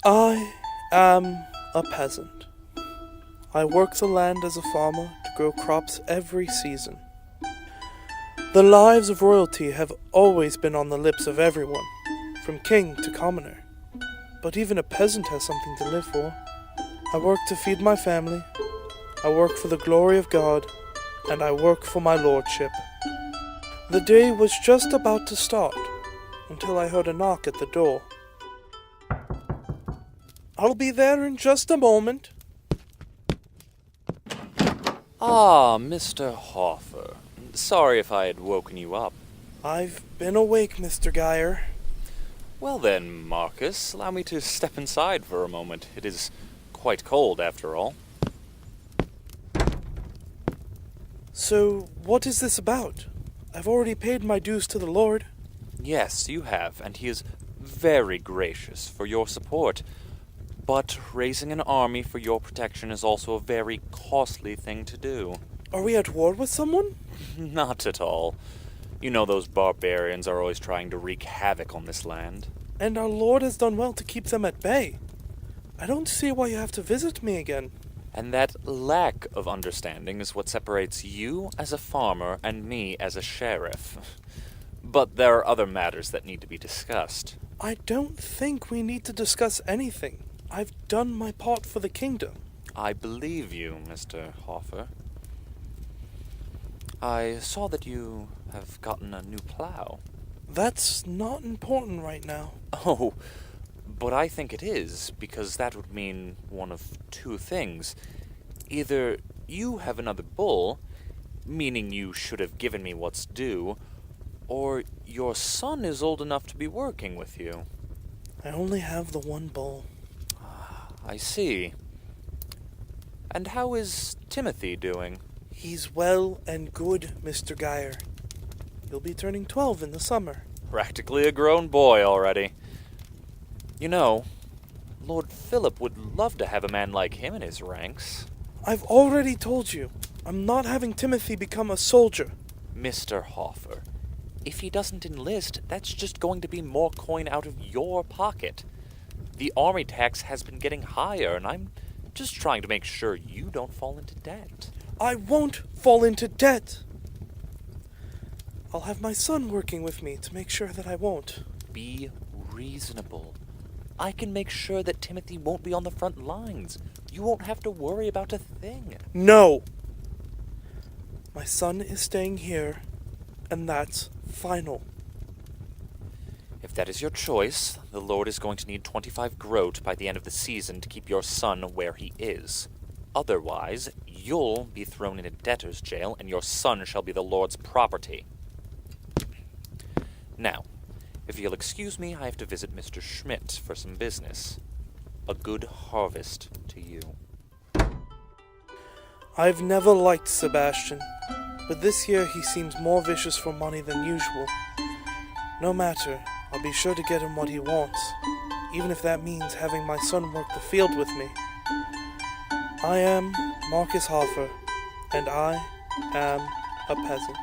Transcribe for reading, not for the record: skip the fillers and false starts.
I am a peasant. I work the land as a farmer to grow crops every season. The lives of royalty have always been on the lips of everyone, from king to commoner. But even a peasant has something to live for. I work to feed my family, I work for the glory of God, and I work for my lordship. The day was just about to start, until I heard a knock at the door. I'll be there in just a moment. Ah, Mr. Hoffer. Sorry if I had woken you up. I've been awake, Mr. Geier. Well then, Markus, allow me to step inside for a moment. It is quite cold, after all. So, what is this about? I've already paid my dues to the Lord. Yes, you have, and he is very gracious for your support. But raising an army for your protection is also a very costly thing to do. Are we at war with someone? Not at all. You know those barbarians are always trying to wreak havoc on this land. And our Lord has done well to keep them at bay. I don't see why you have to visit me again. And that lack of understanding is what separates you as a farmer and me as a sheriff. But there are other matters that need to be discussed. I don't think we need to discuss anything. I've done my part for the kingdom. I believe you, Mr. Hoffer. I saw that you have gotten a new plow. That's not important right now. Oh, but I think it is, because that would mean one of two things. Either you have another bull, meaning you should have given me what's due, or your son is old enough to be working with you. I only have the one bull. I see. And how is Timothy doing? He's well and good, Mr. Geier. He'll be turning 12 in the summer. Practically a grown boy already. You know, Lord Philip would love to have a man like him in his ranks. I've already told you, I'm not having Timothy become a soldier. Mr. Hoffer, if he doesn't enlist, that's just going to be more coin out of your pocket. The army tax has been getting higher, and I'm just trying to make sure you don't fall into debt. I won't fall into debt. I'll have my son working with me to make sure that I won't. Be reasonable. I can make sure that Timothy won't be on the front lines. You won't have to worry about a thing. No! My son is staying here, and that's final. If that is your choice, the Lord is going to need 25 groat by the end of the season to keep your son where he is. Otherwise, you'll be thrown into debtor's jail, and your son shall be the Lord's property. Now, if you'll excuse me, I have to visit Mr. Schmidt for some business. A good harvest to you. I've never liked Sebastian, but this year he seems more vicious for money than usual. No matter, I'll be sure to get him what he wants, even if that means having my son work the field with me. I am Markus Hoffer, and I am a peasant.